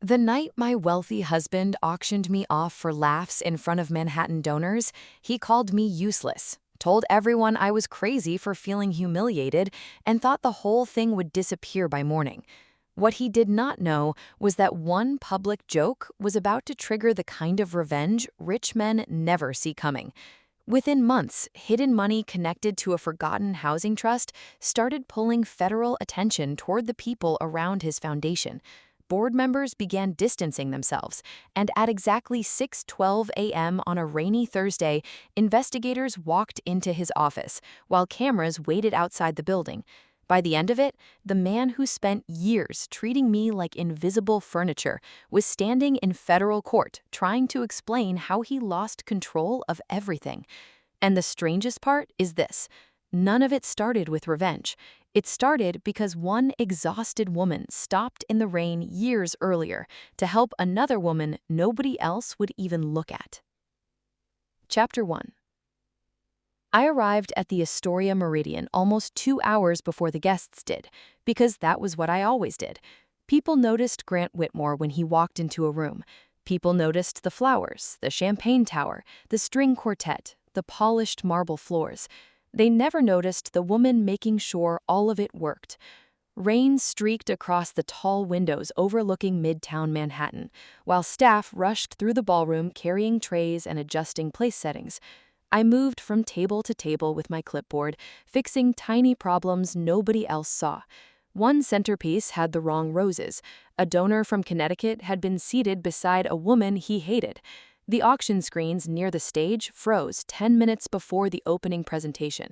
The night my wealthy husband auctioned me off for laughs in front of Manhattan donors, he called me useless, told everyone I was crazy for feeling humiliated, and thought the whole thing would disappear by morning. What he did not know was that one public joke was about to trigger the kind of revenge rich men never see coming. Within months, hidden money connected to a forgotten housing trust started pulling federal attention toward the people around his foundation. Board members began distancing themselves, and at exactly 6:12 a.m. on a rainy Thursday, investigators walked into his office, while cameras waited outside the building. By the end of it, the man who spent years treating me like invisible furniture was standing in federal court trying to explain how he lost control of everything. And the strangest part is this: none of it started with revenge. It started because one exhausted woman stopped in the rain years earlier to help another woman nobody else would even look at. Chapter 1. I arrived at the Astoria Meridian almost 2 hours before the guests did, because that was what I always did. People noticed Grant Whitmore when he walked into a room. People noticed the flowers, the champagne tower, the string quartet, the polished marble floors. They never noticed the woman making sure all of it worked. Rain streaked across the tall windows overlooking Midtown Manhattan, while staff rushed through the ballroom carrying trays and adjusting place settings. I moved from table to table with my clipboard, fixing tiny problems nobody else saw. One centerpiece had the wrong roses. A donor from Connecticut had been seated beside a woman he hated. The auction screens near the stage froze 10 minutes before the opening presentation.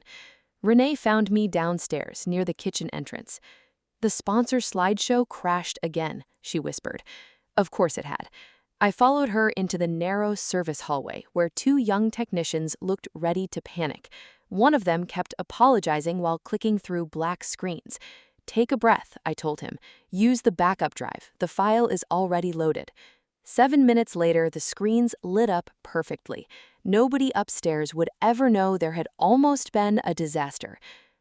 Renee found me downstairs near the kitchen entrance. "The sponsor slideshow crashed again," she whispered. Of course it had. I followed her into the narrow service hallway where two young technicians looked ready to panic. One of them kept apologizing while clicking through black screens. "Take a breath," I told him. "Use the backup drive. The file is already loaded." 7 minutes later, the screens lit up perfectly. Nobody upstairs would ever know there had almost been a disaster.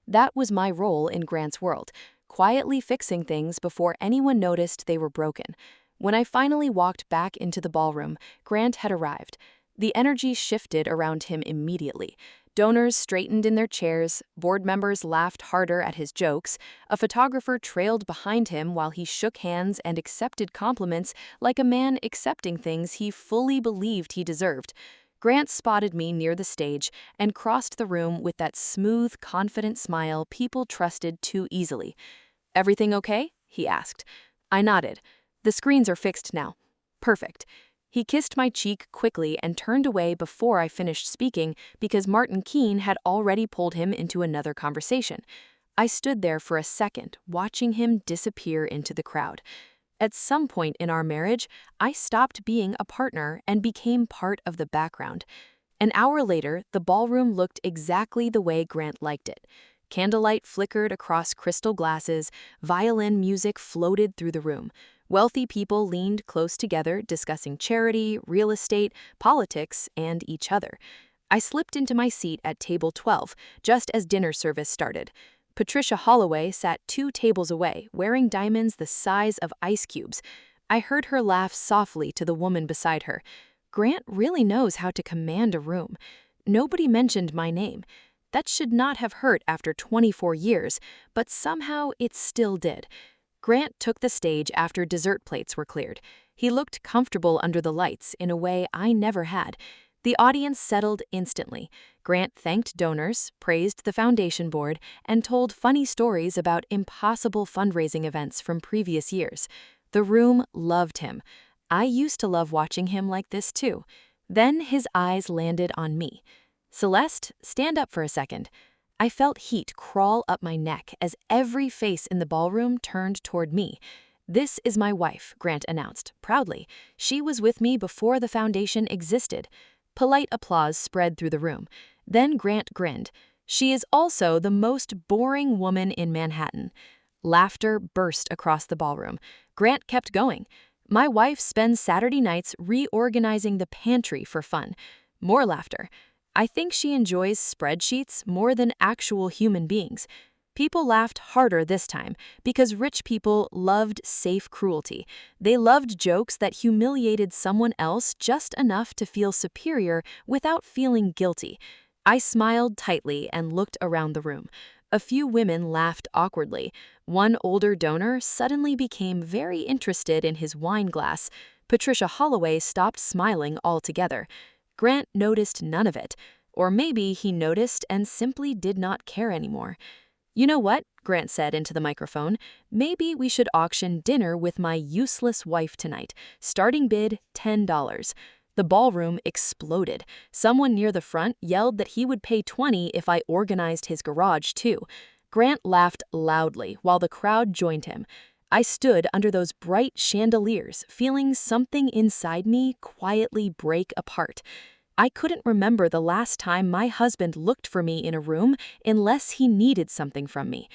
That was my role in Grant's world, quietly fixing things before anyone noticed they were broken. When I finally walked back into the ballroom, Grant had arrived. The energy shifted around him immediately. Donors straightened in their chairs, board members laughed harder at his jokes, a photographer trailed behind him while he shook hands and accepted compliments like a man accepting things he fully believed he deserved. Grant spotted me near the stage and crossed the room with that smooth, confident smile people trusted too easily. "Everything okay?" he asked. I nodded. "The screens are fixed now." "Perfect." He kissed my cheek quickly and turned away before I finished speaking because Martin Keene had already pulled him into another conversation. I stood there for a second, watching him disappear into the crowd. At some point in our marriage, I stopped being a partner and became part of the background. An hour later, the ballroom looked exactly the way Grant liked it. Candlelight flickered across crystal glasses, violin music floated through the room. Wealthy people leaned close together, discussing charity, real estate, politics, and each other. I slipped into my seat at table 12, just as dinner service started. Patricia Holloway sat 2 tables away, wearing diamonds the size of ice cubes. I heard her laugh softly to the woman beside her. Grant really knows how to command a room. Nobody mentioned my name. That should not have hurt after 24 years, but somehow it still did. Grant took the stage after dessert plates were cleared. He looked comfortable under the lights in a way I never had. The audience settled instantly. Grant thanked donors, praised the foundation board, and told funny stories about impossible fundraising events from previous years. The room loved him. I used to love watching him like this too. Then his eyes landed on me. "Celeste, stand up for a second." I felt heat crawl up my neck as every face in the ballroom turned toward me. "This is my wife," Grant announced, proudly. "She was with me before the foundation existed." Polite applause spread through the room. Then Grant grinned. "She is also the most boring woman in Manhattan." Laughter burst across the ballroom. Grant kept going. "My wife spends Saturday nights reorganizing the pantry for fun." More laughter. "I think she enjoys spreadsheets more than actual human beings." People laughed harder this time because rich people loved safe cruelty. They loved jokes that humiliated someone else just enough to feel superior without feeling guilty. I smiled tightly and looked around the room. A few women laughed awkwardly. One older donor suddenly became very interested in his wine glass. Patricia Holloway stopped smiling altogether. Grant noticed none of it. Or maybe he noticed and simply did not care anymore. "You know what?" Grant said into the microphone. "Maybe we should auction dinner with my useless wife tonight. Starting bid, $10. The ballroom exploded. Someone near the front yelled that he would pay $20 if I organized his garage too. Grant laughed loudly while the crowd joined him. I stood under those bright chandeliers, feeling something inside me quietly break apart. I couldn't remember the last time my husband looked for me in a room unless he needed something from me.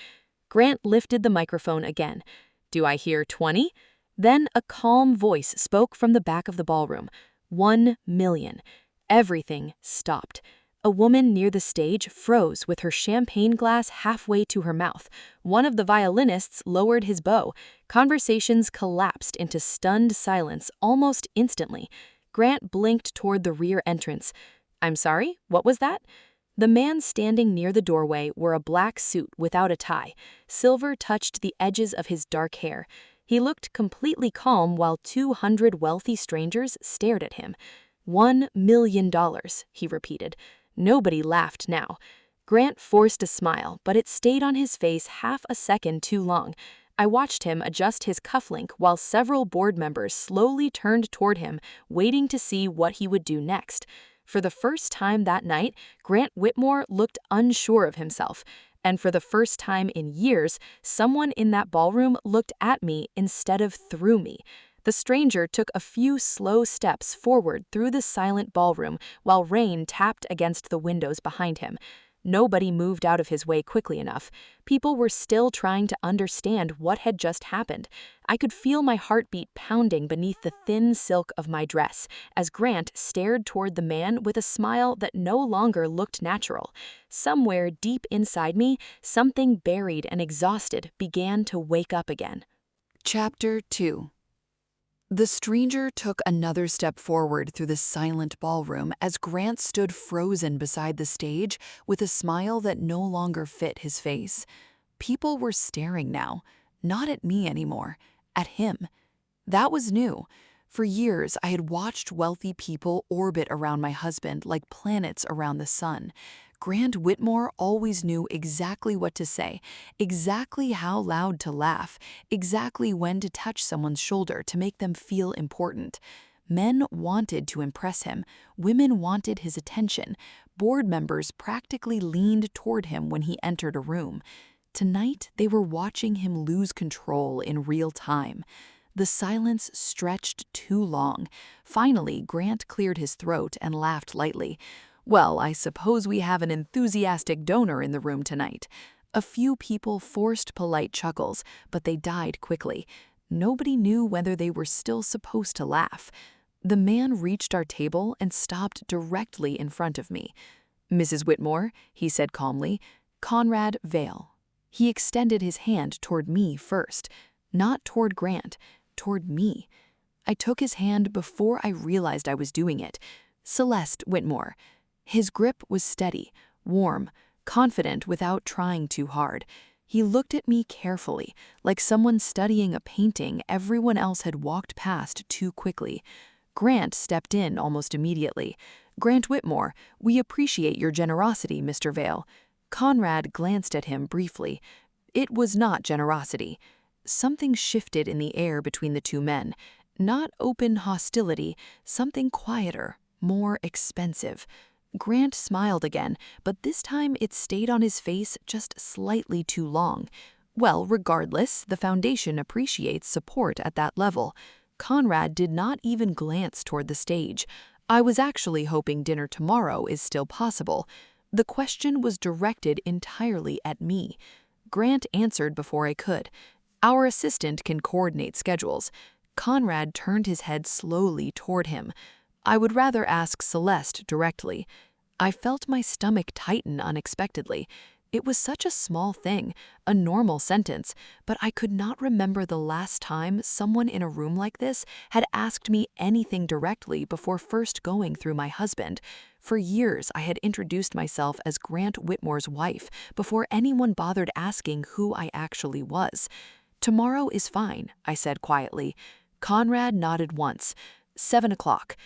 Grant lifted the microphone again. "Do I hear 20?" Then a calm voice spoke from the back of the ballroom. 1 million. Everything stopped. A woman near the stage froze with her champagne glass halfway to her mouth. One of the violinists lowered his bow. Conversations collapsed into stunned silence almost instantly. Grant blinked toward the rear entrance. "I'm sorry, what was that?" The man standing near the doorway wore a black suit without a tie. Silver touched the edges of his dark hair. He looked completely calm while 200 wealthy strangers stared at him. $1 million, he repeated. Nobody laughed now. Grant forced a smile, but it stayed on his face half a second too long. I watched him adjust his cufflink while several board members slowly turned toward him, waiting to see what he would do next. For the first time that night, Grant Whitmore looked unsure of himself. And for the first time in years, someone in that ballroom looked at me instead of through me. The stranger took a few slow steps forward through the silent ballroom while rain tapped against the windows behind him. Nobody moved out of his way quickly enough. People were still trying to understand what had just happened. I could feel my heartbeat pounding beneath the thin silk of my dress as Grant stared toward the man with a smile that no longer looked natural. Somewhere deep inside me, something buried and exhausted began to wake up again. Chapter 2. The stranger took another step forward through the silent ballroom as Grant stood frozen beside the stage with a smile that no longer fit his face. People were staring now, not at me anymore, at him. That was new. For years, I had watched wealthy people orbit around my husband like planets around the sun. Grant Whitmore always knew exactly what to say, exactly how loud to laugh, exactly when to touch someone's shoulder to make them feel important. Men wanted to impress him. Women wanted his attention. Board members practically leaned toward him when he entered a room. Tonight, they were watching him lose control in real time. The silence stretched too long. Finally, Grant cleared his throat and laughed lightly. "Well, I suppose we have an enthusiastic donor in the room tonight." A few people forced polite chuckles, but they died quickly. Nobody knew whether they were still supposed to laugh. The man reached our table and stopped directly in front of me. "Mrs. Whitmore," he said calmly, "Conrad Vale." He extended his hand toward me first, not toward Grant, toward me. I took his hand before I realized I was doing it. "Celeste Whitmore." His grip was steady, warm, confident without trying too hard. He looked at me carefully, like someone studying a painting everyone else had walked past too quickly. Grant stepped in almost immediately. "Grant Whitmore, we appreciate your generosity, Mr. Vale." Conrad glanced at him briefly. It was not generosity. Something shifted in the air between the two men. Not open hostility, something quieter, more expensive. Grant smiled again, but this time it stayed on his face just slightly too long. Well, regardless, the foundation appreciates support at that level. Conrad did not even glance toward the stage. I was actually hoping dinner tomorrow is still possible. The question was directed entirely at me. Grant answered before I could. "Our assistant can coordinate schedules." Conrad turned his head slowly toward him. "I would rather ask Celeste directly." I felt my stomach tighten unexpectedly. It was such a small thing, a normal sentence, but I could not remember the last time someone in a room like this had asked me anything directly before first going through my husband. For years, I had introduced myself as Grant Whitmore's wife before anyone bothered asking who I actually was. "Tomorrow is fine," I said quietly. Conrad nodded once. 7 o'clock.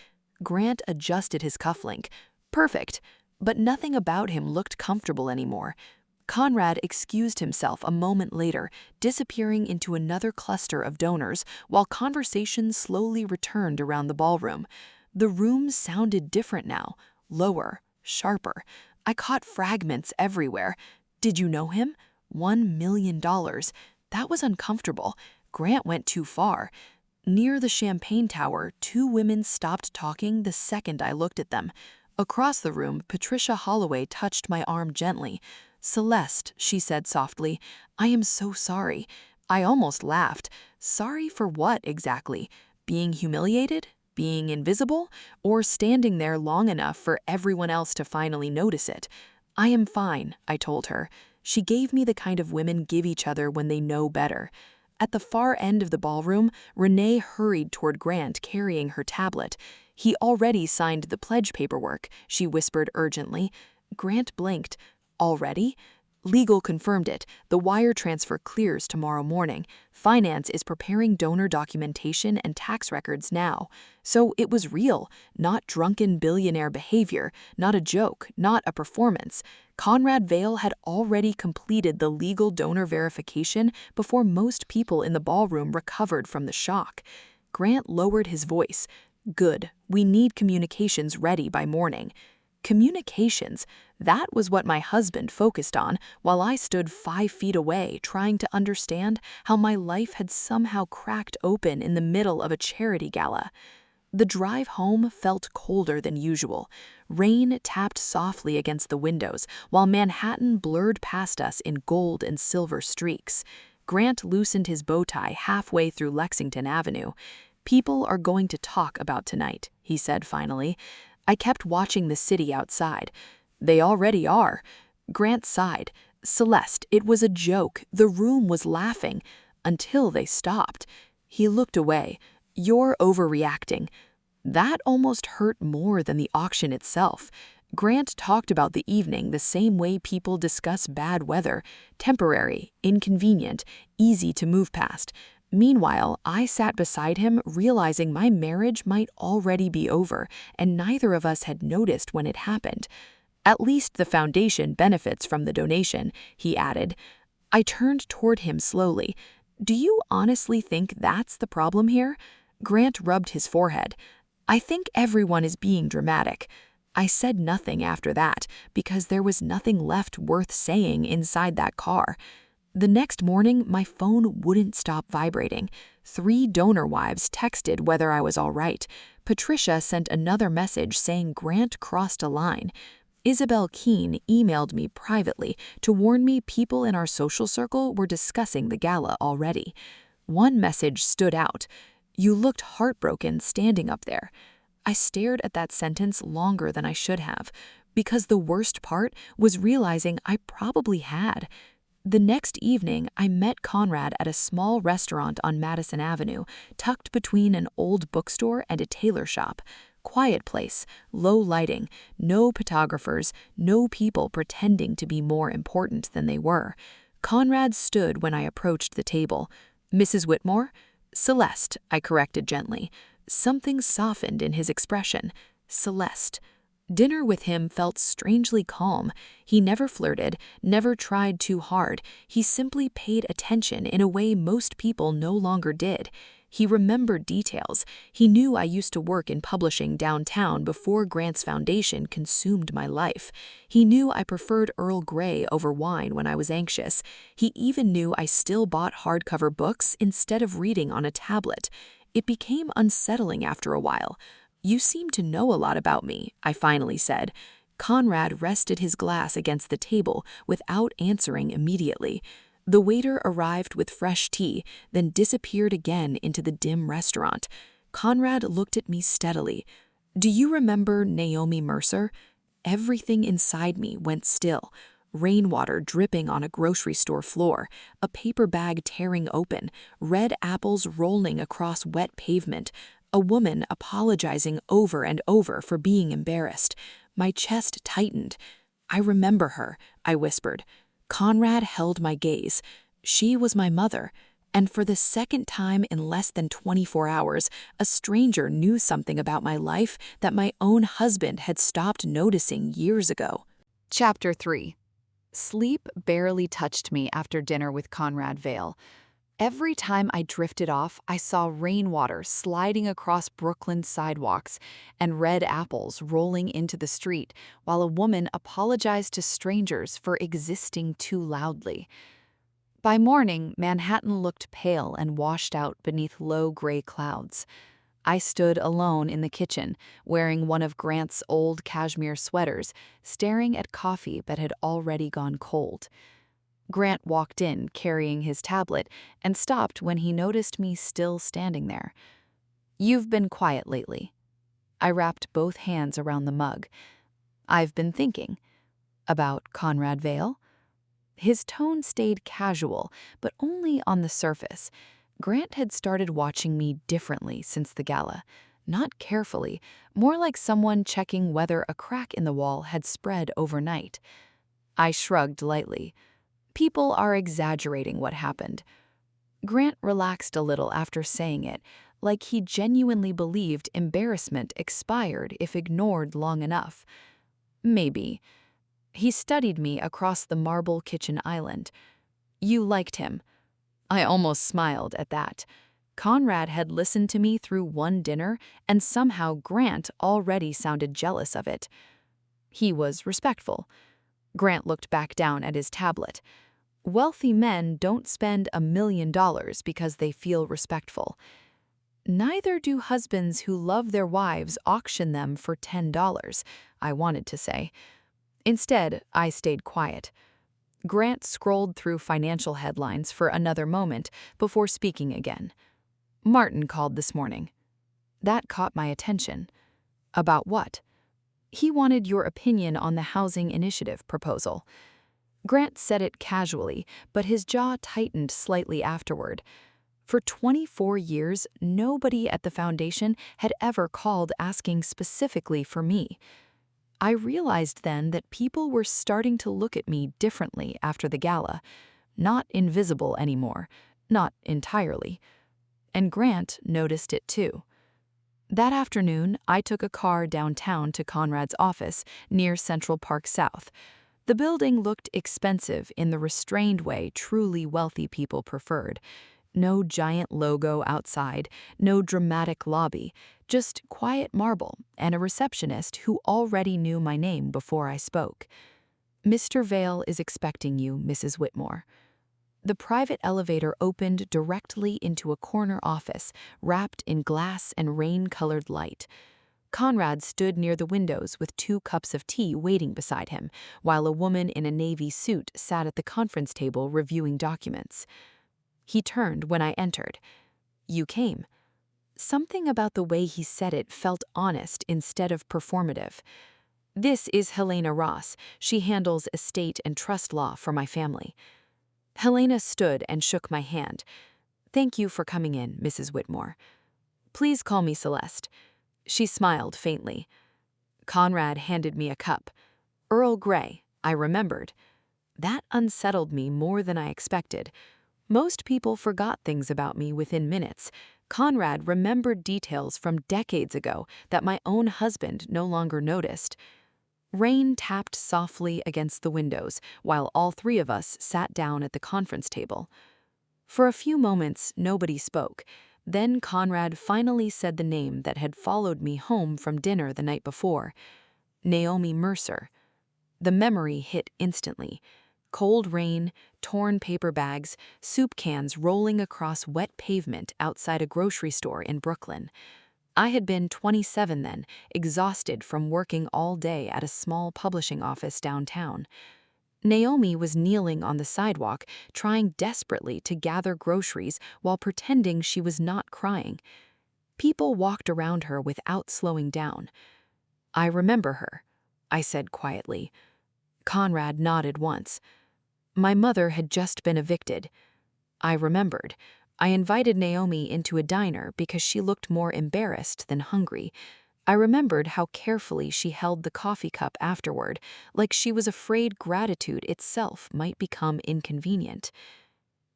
Grant adjusted his cufflink. Perfect. But nothing about him looked comfortable anymore. Conrad excused himself a moment later, disappearing into another cluster of donors while conversation slowly returned around the ballroom. The room sounded different now, lower, sharper. I caught fragments everywhere. "Did you know him? $1 million. That was uncomfortable. Grant went too far." Near the champagne tower, two women stopped talking the second I looked at them. Across the room, Patricia Holloway touched my arm gently. "Celeste," she said softly, "I am so sorry." I almost laughed. Sorry for what exactly? Being humiliated? Being invisible? Or standing there long enough for everyone else to finally notice it? "I am fine," I told her. She gave me the kind of women give each other when they know better. At the far end of the ballroom, Renee hurried toward Grant carrying her tablet. "He already signed the pledge paperwork," she whispered urgently. Grant blinked. "Already?" "Legal confirmed it. The wire transfer clears tomorrow morning. Finance is preparing donor documentation and tax records now. So it was real, not drunken billionaire behavior, not a joke, not a performance. Conrad Vale had already completed the legal donor verification before most people in the ballroom recovered from the shock." Grant lowered his voice. "Good. We need communications ready by morning." Communications. That was what my husband focused on while I stood 5 feet away trying to understand how my life had somehow cracked open in the middle of a charity gala. The drive home felt colder than usual. Rain tapped softly against the windows while Manhattan blurred past us in gold and silver streaks. Grant loosened his bow tie halfway through Lexington Avenue. "People are going to talk about tonight," he said finally. I kept watching the city outside. "They already are." Grant sighed. "Celeste, it was a joke. The room was laughing. Until they stopped." He looked away. "You're overreacting." That almost hurt more than the auction itself. Grant talked about the evening the same way people discuss bad weather: temporary, inconvenient, easy to move past. Meanwhile, I sat beside him realizing my marriage might already be over, and neither of us had noticed when it happened. "At least the foundation benefits from the donation," he added. I turned toward him slowly. "Do you honestly think that's the problem here?" Grant rubbed his forehead. "I think everyone is being dramatic." I said nothing after that, because there was nothing left worth saying inside that car. The next morning, my phone wouldn't stop vibrating. 3 donor wives texted whether I was all right. Patricia sent another message saying Grant crossed a line. Isabel Keene emailed me privately to warn me people in our social circle were discussing the gala already. One message stood out. "You looked heartbroken standing up there." I stared at that sentence longer than I should have, because the worst part was realizing I probably had. The next evening, I met Conrad at a small restaurant on Madison Avenue, tucked between an old bookstore and a tailor shop. Quiet place, low lighting, no photographers, no people pretending to be more important than they were. Conrad stood when I approached the table. "Mrs. Whitmore?" "Celeste," I corrected gently. Something softened in his expression. "Celeste." Dinner with him felt strangely calm. He never flirted, never tried too hard. He simply paid attention in a way most people no longer did. He remembered details. He knew I used to work in publishing downtown before Grant's Foundation consumed my life. He knew I preferred Earl Grey over wine when I was anxious. He even knew I still bought hardcover books instead of reading on a tablet. It became unsettling after a while. "You seem to know a lot about me," I finally said. Conrad rested his glass against the table without answering immediately. The waiter arrived with fresh tea, then disappeared again into the dim restaurant. Conrad looked at me steadily. "Do you remember Naomi Mercer?" Everything inside me went still. rainwater dripping on a grocery store floor, a paper bag tearing open, red apples rolling across wet pavement, a woman apologizing over and over for being embarrassed. My chest tightened. "I remember her," I whispered. Conrad held my gaze. She was my mother. And for the second time in less than 24 hours, a stranger knew something about my life that my own husband had stopped noticing years ago. Chapter 3. Sleep barely touched me after dinner with Conrad Vale. Every time I drifted off, I saw rainwater sliding across Brooklyn's sidewalks and red apples rolling into the street while a woman apologized to strangers for existing too loudly. By morning, Manhattan looked pale and washed out beneath low gray clouds. I stood alone in the kitchen, wearing one of Grant's old cashmere sweaters, staring at coffee that had already gone cold. Grant walked in, carrying his tablet, and stopped when he noticed me still standing there. "You've been quiet lately." I wrapped both hands around the mug. "I've been thinking." "About Conrad Vale?" His tone stayed casual, but only on the surface. Grant had started watching me differently since the gala. Not carefully, more like someone checking whether a crack in the wall had spread overnight. I shrugged lightly. People are exaggerating what happened. Grant relaxed a little after saying it, like he genuinely believed embarrassment expired if ignored long enough. Maybe. He studied me across the marble kitchen island. "You liked him." I almost smiled at that. Conrad had listened to me through one dinner, and somehow Grant already sounded jealous of it. "He was respectful." Grant looked back down at his tablet. "Wealthy men don't spend $1 million because they feel respectful. Neither do husbands who love their wives auction them for $10, I wanted to say. Instead, I stayed quiet. Grant scrolled through financial headlines for another moment before speaking again. "Martin called this morning." That caught my attention. "About what?" "He wanted your opinion on the housing initiative proposal." Grant said it casually, but his jaw tightened slightly afterward. For 24 years, nobody at the foundation had ever called asking specifically for me. I realized then that people were starting to look at me differently after the gala. Not invisible anymore, not entirely. And Grant noticed it too. That afternoon, I took a car downtown to Conrad's office near Central Park South. The building looked expensive in the restrained way truly wealthy people preferred. No giant logo outside, no dramatic lobby, just quiet marble and a receptionist who already knew my name before I spoke. "Mr. Vale is expecting you, Mrs. Whitmore." The private elevator opened directly into a corner office, wrapped in glass and rain-colored light. Conrad stood near the windows with 2 cups of tea waiting beside him, while a woman in a navy suit sat at the conference table reviewing documents. He turned when I entered. "You came." Something about the way he said it felt honest instead of performative. "This is Helena Ross. She handles estate and trust law for my family." Helena stood and shook my hand. "Thank you for coming in, Mrs. Whitmore." "Please call me Celeste." She smiled faintly. Conrad handed me a cup. Earl Grey, I remembered. That unsettled me more than I expected. Most people forgot things about me within minutes. Conrad remembered details from decades ago that my own husband no longer noticed. Rain tapped softly against the windows while all 3 of us sat down at the conference table. For a few moments, nobody spoke. Then Conrad finally said the name that had followed me home from dinner the night before. Naomi Mercer. The memory hit instantly. Cold rain, torn paper bags, soup cans rolling across wet pavement outside a grocery store in Brooklyn. I had been 27 then, exhausted from working all day at a small publishing office downtown. Naomi was kneeling on the sidewalk, trying desperately to gather groceries while pretending she was not crying. People walked around her without slowing down. "I remember her," I said quietly. Conrad nodded once. My mother had just been evicted. I remembered. I invited Naomi into a diner because she looked more embarrassed than hungry. I remembered how carefully she held the coffee cup afterward, like she was afraid gratitude itself might become inconvenient.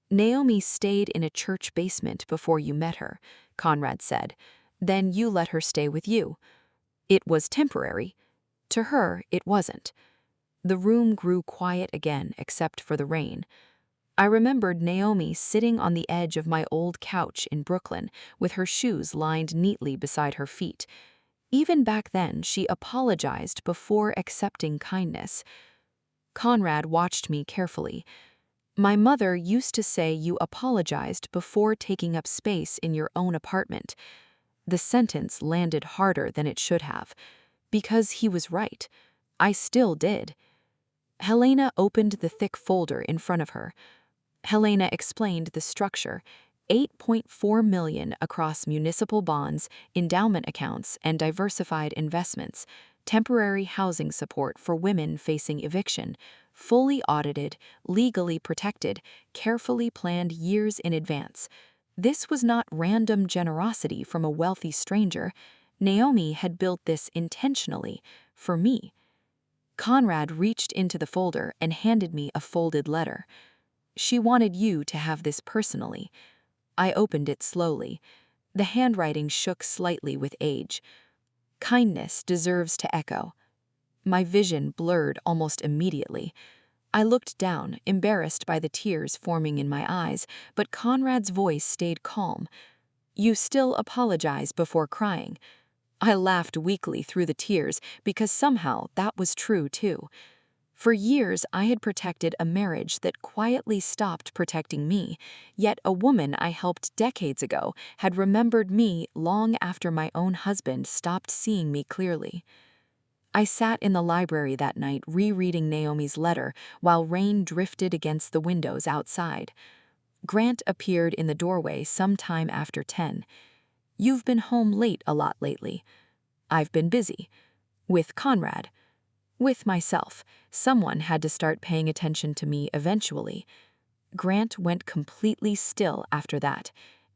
Naomi stayed in a church basement before you met her, Conrad said. Then you let her stay with you. It was temporary. To her, it wasn't. The room grew quiet again except for the rain. I remembered Naomi sitting on the edge of my old couch in Brooklyn with her shoes lined neatly beside her feet. Even back then, she apologized before accepting kindness. Conrad watched me carefully. My mother used to say you apologized before taking up space in your own apartment. The sentence landed harder than it should have. Because he was right. I still did. Helena opened the thick folder in front of her. Helena explained the structure. 8.4 million across municipal bonds, endowment accounts, and diversified investments, temporary housing support for women facing eviction, fully audited, legally protected, carefully planned years in advance. This was not random generosity from a wealthy stranger. Naomi had built this intentionally, for me. Conrad reached into the folder and handed me a folded letter. She wanted you to have this personally. I opened it slowly. The handwriting shook slightly with age. Kindness deserves to echo. My vision blurred almost immediately. I looked down, embarrassed by the tears forming in my eyes, but Conrad's voice stayed calm. You still apologize before crying. I laughed weakly through the tears because somehow that was true too. For years, I had protected a marriage that quietly stopped protecting me, yet a woman I helped decades ago had remembered me long after my own husband stopped seeing me clearly. I sat in the library that night rereading Naomi's letter while rain drifted against the windows outside. Grant appeared in the doorway sometime after 10. You've been home late a lot lately. I've been busy. With Conrad. With myself. Someone had to start paying attention to me eventually. Grant went completely still after that,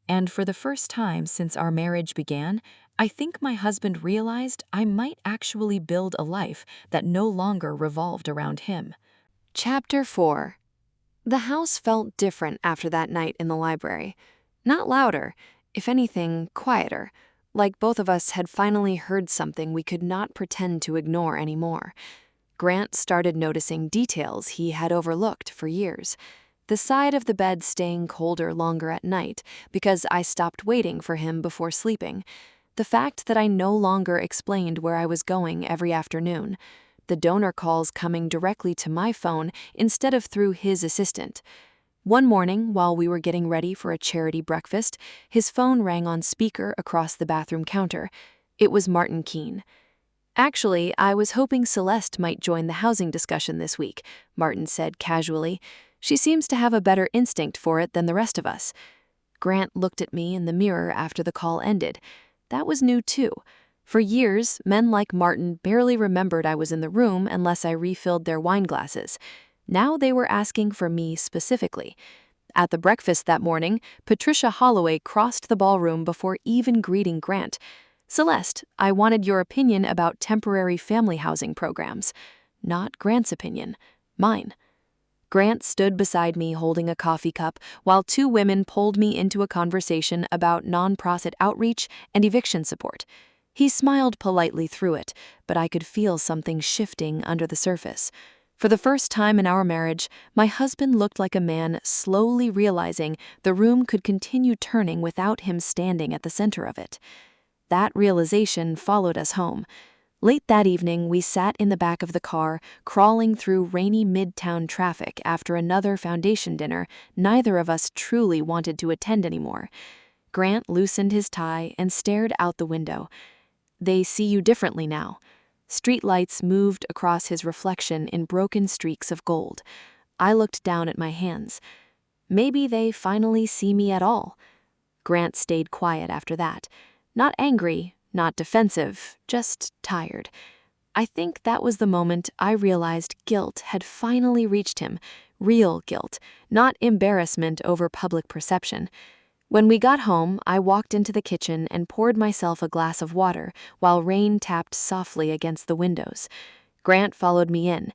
and for the first time since our marriage began, I think my husband realized I might actually build a life that no longer revolved around him. Chapter 4. The house felt different after that night in the library. Not louder, if anything, quieter, like both of us had finally heard something we could not pretend to ignore anymore. Grant started noticing details he had overlooked for years. The side of the bed staying colder longer at night because I stopped waiting for him before sleeping. The fact that I no longer explained where I was going every afternoon. The donor calls coming directly to my phone instead of through his assistant. One morning, while we were getting ready for a charity breakfast, his phone rang on speaker across the bathroom counter. It was Martin Keene. Actually, I was hoping Celeste might join the housing discussion this week, Martin said casually. She seems to have a better instinct for it than the rest of us. Grant looked at me in the mirror after the call ended. That was new too. For years, men like Martin barely remembered I was in the room unless I refilled their wine glasses. Now they were asking for me specifically. At the breakfast that morning, Patricia Holloway crossed the ballroom before even greeting Grant. Celeste, I wanted your opinion about temporary family housing programs. Not Grant's opinion, mine. Grant stood beside me holding a coffee cup while two women pulled me into a conversation about nonprofit outreach and eviction support. He smiled politely through it, but I could feel something shifting under the surface. For the first time in our marriage, my husband looked like a man slowly realizing the room could continue turning without him standing at the center of it. That realization followed us home. Late that evening, we sat in the back of the car, crawling through rainy midtown traffic after another foundation dinner neither of us truly wanted to attend anymore. Grant loosened his tie and stared out the window. They see you differently now. Streetlights moved across his reflection in broken streaks of gold. I looked down at my hands. Maybe they finally see me at all. Grant stayed quiet after that. Not angry, not defensive, just tired. I think that was the moment I realized guilt had finally reached him. Real guilt, not embarrassment over public perception. When we got home, I walked into the kitchen and poured myself a glass of water while rain tapped softly against the windows. Grant followed me in.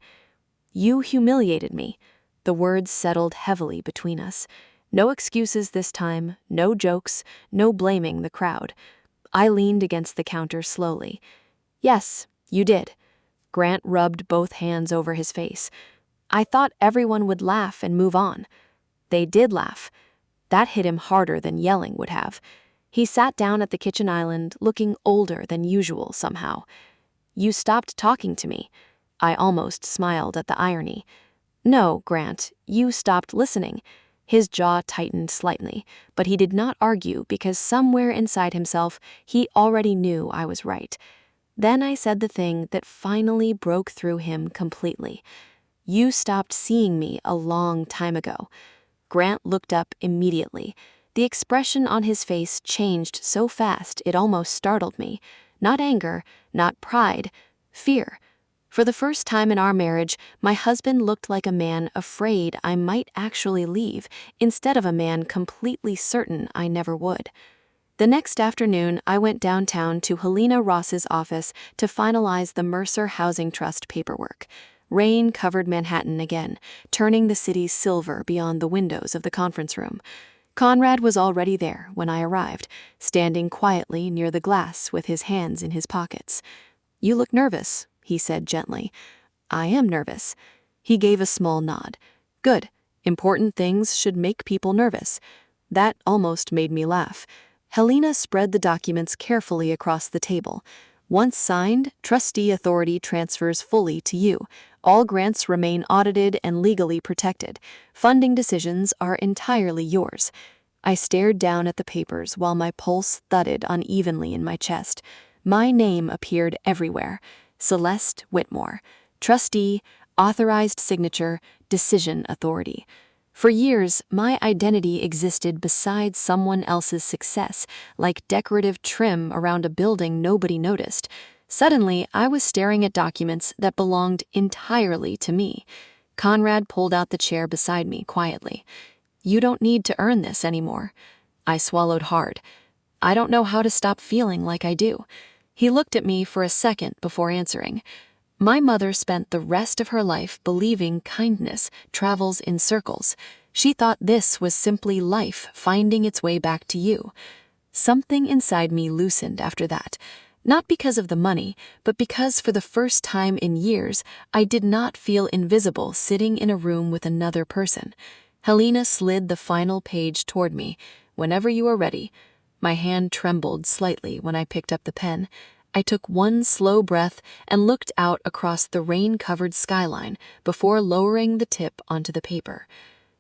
"You humiliated me." The words settled heavily between us. No excuses this time, no jokes, no blaming the crowd. I leaned against the counter slowly. "Yes, you did." Grant rubbed both hands over his face. "I thought everyone would laugh and move on." They did laugh. That hit him harder than yelling would have. He sat down at the kitchen island, looking older than usual somehow. "You stopped talking to me." I almost smiled at the irony. "No, Grant, you stopped listening." His jaw tightened slightly, but he did not argue because somewhere inside himself he already knew I was right. Then I said the thing that finally broke through him completely. "You stopped seeing me a long time ago." Grant looked up immediately. The expression on his face changed so fast it almost startled me. Not anger, not pride, fear. For the first time in our marriage, my husband looked like a man afraid I might actually leave, instead of a man completely certain I never would. The next afternoon, I went downtown to Helena Ross's office to finalize the Mercer Housing Trust paperwork. Rain covered Manhattan again, turning the city silver beyond the windows of the conference room. Conrad was already there when I arrived, standing quietly near the glass with his hands in his pockets. "You look nervous," he said gently. "I am nervous." He gave a small nod. "Good. Important things should make people nervous." That almost made me laugh. Helena spread the documents carefully across the table. "Once signed, trustee authority transfers fully to you. All grants remain audited and legally protected. Funding decisions are entirely yours." I stared down at the papers while my pulse thudded unevenly in my chest. My name appeared everywhere. Celeste Whitmore. Trustee, authorized signature, decision authority. For years, my identity existed beside someone else's success, like decorative trim around a building nobody noticed. Suddenly, I was staring at documents that belonged entirely to me. Conrad pulled out the chair beside me quietly. "You don't need to earn this anymore." I swallowed hard. I don't know how to stop feeling like I do. He looked at me for a second before answering. "My mother spent the rest of her life believing kindness travels in circles. She thought this was simply life finding its way back to you." Something inside me loosened after that. Not because of the money, but because for the first time in years, I did not feel invisible sitting in a room with another person. Helena slid the final page toward me. "Whenever you are ready." My hand trembled slightly when I picked up the pen. I took one slow breath and looked out across the rain-covered skyline before lowering the tip onto the paper.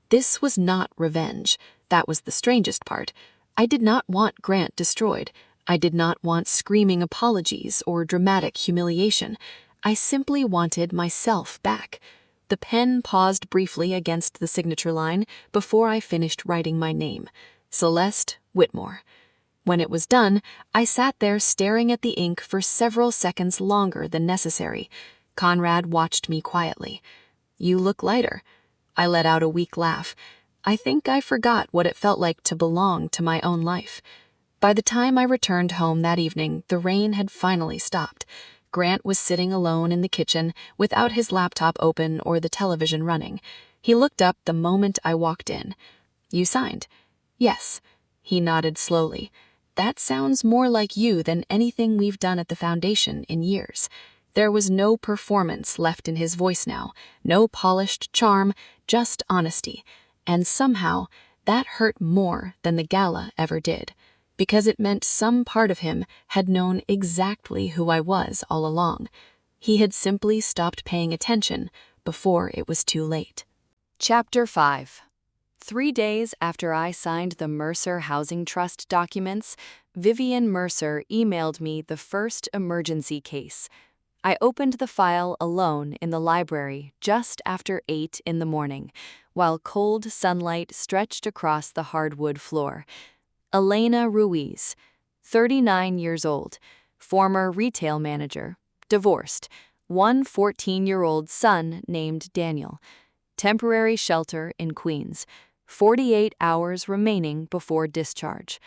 This was not revenge. That was the strangest part. I did not want Grant destroyed. I did not want screaming apologies or dramatic humiliation. I simply wanted myself back. The pen paused briefly against the signature line before I finished writing my name. Celeste Whitmore. When it was done, I sat there staring at the ink for several seconds longer than necessary. Conrad watched me quietly. "You look lighter." I let out a weak laugh. I think I forgot what it felt like to belong to my own life. By the time I returned home that evening, the rain had finally stopped. Grant was sitting alone in the kitchen without his laptop open or the television running. He looked up the moment I walked in. "You signed?" "Yes." He nodded slowly. "That sounds more like you than anything we've done at the foundation in years." There was no performance left in his voice now, no polished charm, just honesty. And somehow, that hurt more than the gala ever did, because it meant some part of him had known exactly who I was all along. He had simply stopped paying attention before it was too late. Chapter 5. 3 days after I signed the Mercer Housing Trust documents, Vivian Mercer emailed me the first emergency case. I opened the file alone in the library just after 8 in the morning, while cold sunlight stretched across the hardwood floor. Elena Ruiz, 39 years old, former retail manager, divorced, one 14-year-old son named Daniel. Temporary shelter in Queens. 48 hours remaining before discharge.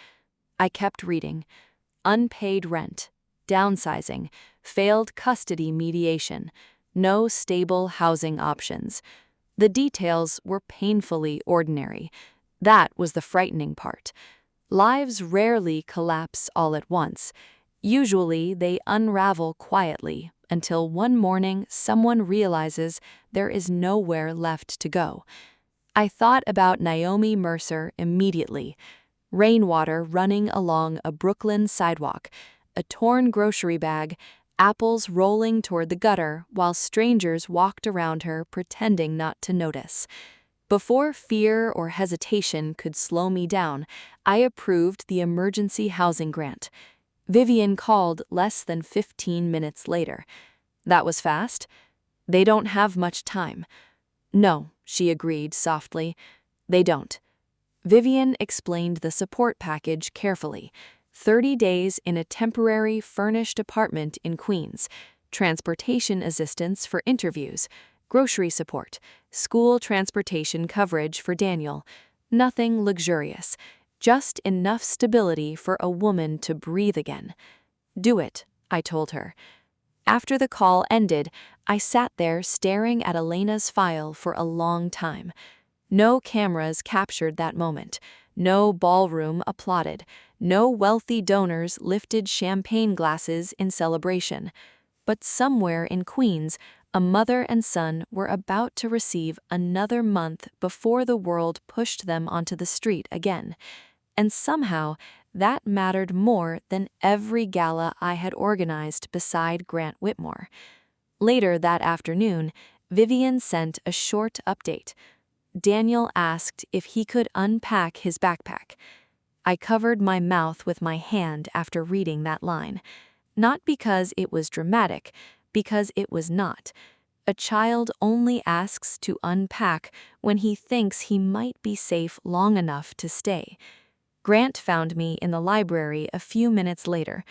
I kept reading. Unpaid rent. Downsizing. Failed custody mediation. No stable housing options. The details were painfully ordinary. That was the frightening part. Lives rarely collapse all at once. Usually, they unravel quietly until one morning someone realizes there is nowhere left to go. I thought about Naomi Mercer immediately. Rainwater running along a Brooklyn sidewalk, a torn grocery bag, apples rolling toward the gutter while strangers walked around her pretending not to notice. Before fear or hesitation could slow me down, I approved the emergency housing grant. Vivian called less than 15 minutes later. That was fast. They don't have much time. No, she agreed softly. They don't. Vivian explained the support package carefully. 30 days in a temporary furnished apartment in Queens, transportation assistance for interviews, grocery support, school transportation coverage for Daniel. Nothing luxurious, just enough stability for a woman to breathe again. Do it, I told her. After the call ended, I sat there staring at Elena's file for a long time. No cameras captured that moment. No ballroom applauded. No wealthy donors lifted champagne glasses in celebration. But somewhere in Queens, a mother and son were about to receive another month before the world pushed them onto the street again. And somehow, that mattered more than every gala I had organized beside Grant Whitmore. Later that afternoon, Vivian sent a short update. Daniel asked if he could unpack his backpack. I covered my mouth with my hand after reading that line. Not because it was dramatic, because it was not. A child only asks to unpack when he thinks he might be safe long enough to stay. Grant found me in the library a few minutes later.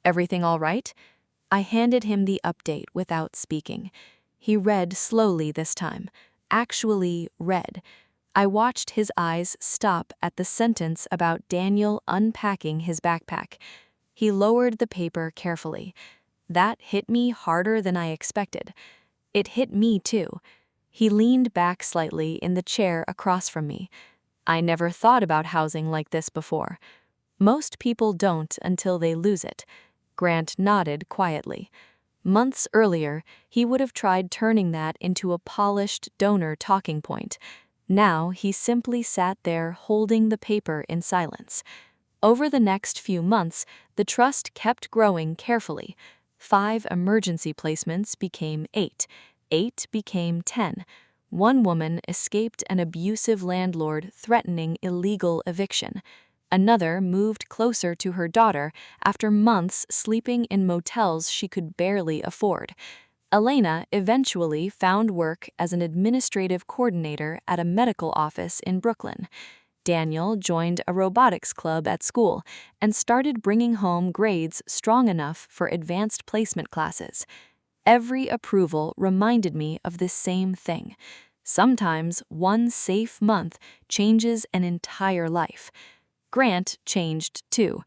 Everything all right? I handed him the update without speaking. He read slowly this time. Actually read. I watched his eyes stop at the sentence about Daniel unpacking his backpack. He lowered the paper carefully. That hit me harder than I expected. It hit me too. He leaned back slightly in the chair across from me. I never thought about housing like this before. Most people don't until they lose it. Grant nodded quietly. Months earlier, he would have tried turning that into a polished donor talking point. Now he simply sat there holding the paper in silence. Over the next few months, the trust kept growing carefully. 5 emergency placements became 8. 8 became 10. One woman escaped an abusive landlord threatening illegal eviction. Another moved closer to her daughter after months sleeping in motels she could barely afford. Elena eventually found work as an administrative coordinator at a medical office in Brooklyn. Daniel joined a robotics club at school and started bringing home grades strong enough for advanced placement classes. Every approval reminded me of this same thing. Sometimes one safe month changes an entire life. Grant changed too.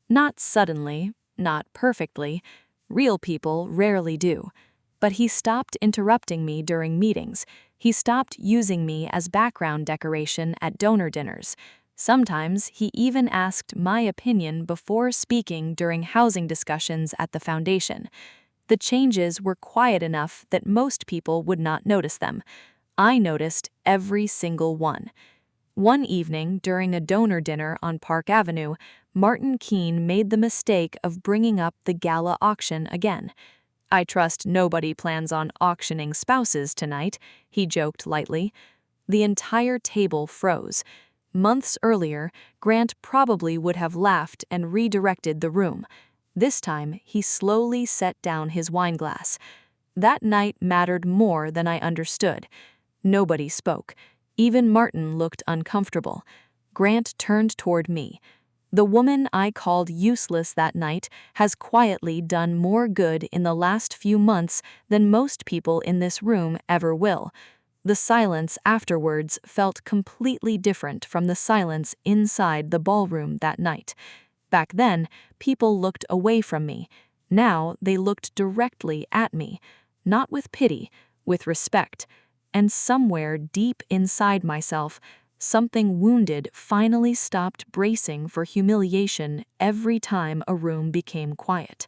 Not suddenly, not perfectly. Real people rarely do. But he stopped interrupting me during meetings. He stopped using me as background decoration at donor dinners. Sometimes he even asked my opinion before speaking during housing discussions at the foundation. The changes were quiet enough that most people would not notice them. I noticed every single one. One evening during a donor dinner on Park Avenue, Martin Keene made the mistake of bringing up the gala auction again. "I trust nobody plans on auctioning spouses tonight," he joked lightly. The entire table froze. Months earlier, Grant probably would have laughed and redirected the room. This time, he slowly set down his wineglass. That night mattered more than I understood. Nobody spoke. Even Martin looked uncomfortable. Grant turned toward me. The woman I called useless that night has quietly done more good in the last few months than most people in this room ever will. The silence afterwards felt completely different from the silence inside the ballroom that night. Back then, people looked away from me. Now they looked directly at me, not with pity, with respect. And somewhere deep inside myself, something wounded finally stopped bracing for humiliation every time a room became quiet.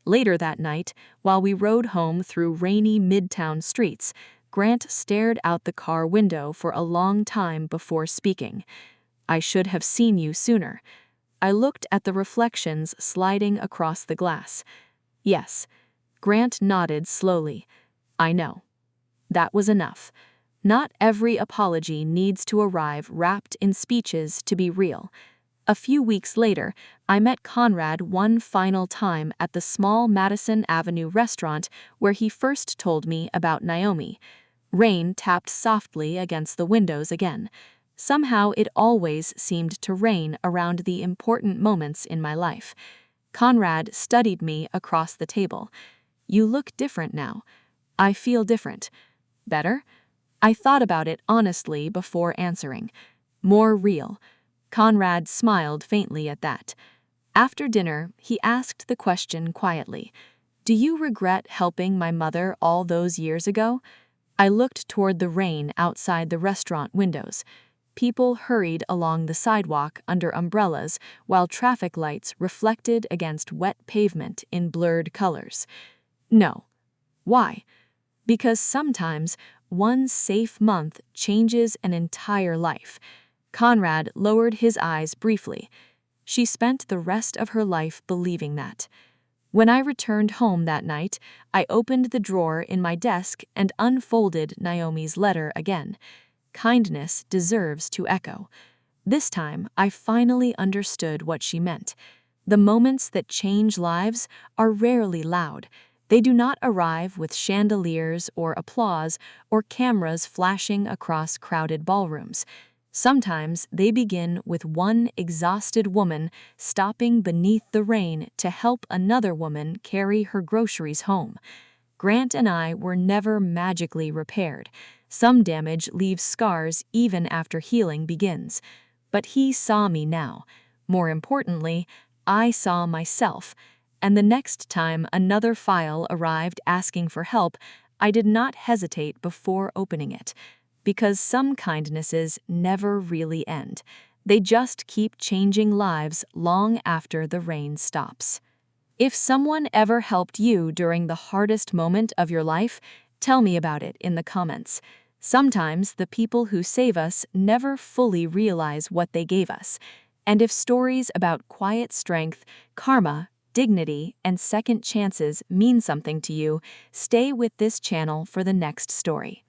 Later that night, while we rode home through rainy midtown streets, Grant stared out the car window for a long time before speaking. "I should have seen you sooner." I looked at the reflections sliding across the glass. "Yes." Grant nodded slowly. "I know." That was enough. Not every apology needs to arrive wrapped in speeches to be real. A few weeks later, I met Conrad one final time at the small Madison Avenue restaurant where he first told me about Naomi. Rain tapped softly against the windows again. Somehow it always seemed to rain around the important moments in my life. Conrad studied me across the table. "You look different now." "I feel different." "Better?" I thought about it honestly before answering. "More real." Conrad smiled faintly at that. After dinner, he asked the question quietly. "Do you regret helping my mother all those years ago?" I looked toward the rain outside the restaurant windows. People hurried along the sidewalk under umbrellas while traffic lights reflected against wet pavement in blurred colors. "No." "Why?" "Because sometimes one safe month changes an entire life." Conrad lowered his eyes briefly. She spent the rest of her life believing that. When I returned home that night, I opened the drawer in my desk and unfolded Naomi's letter again. Kindness deserves to echo. This time, I finally understood what she meant. The moments that change lives are rarely loud. They do not arrive with chandeliers or applause or cameras flashing across crowded ballrooms. Sometimes they begin with one exhausted woman stopping beneath the rain to help another woman carry her groceries home. Grant and I were never magically repaired. Some damage leaves scars even after healing begins. But he saw me now. More importantly, I saw myself. And the next time another file arrived asking for help, I did not hesitate before opening it. Because some kindnesses never really end. They just keep changing lives long after the rain stops. If someone ever helped you during the hardest moment of your life, tell me about it in the comments. Sometimes the people who save us never fully realize what they gave us. And if stories about quiet strength, karma, dignity, and second chances mean something to you, stay with this channel for the next story.